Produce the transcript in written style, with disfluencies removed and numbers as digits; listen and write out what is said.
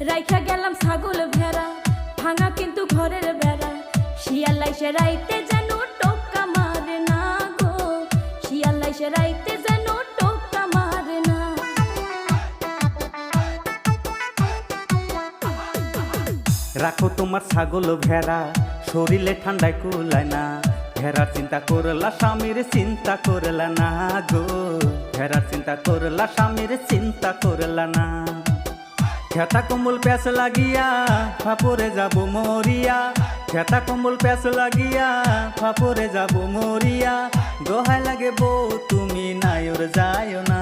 রাইখা গেলাম ছাগল ভেড়া, ভাঙা কিন্তু ঘরের বেড়া। শিয়াল আইসে রাইতে যেন টোকা মারে না গো, শিয়াল আইসে রাইতে যেন টোকা মারে না। রাখো তোমার ছাগল ভেড়া, শরীরে ঠান্ডায় কুলায় না। ভেড়ার চিন্তা করলা স্বামীর চিন্তা করলা না গো, ভেড়ার চিন্তা করলা স্বামীর চিন্তা করলা না। খেতা কম্বল প্যাস লাগিয়া ফাপরে যাব মরিয়া, খেতা কম্বল প্যাস লাগিয়া ফাপরে যাব মরিয়া। দোহাই লাগে বউ তুমি নায়র যায়ও না।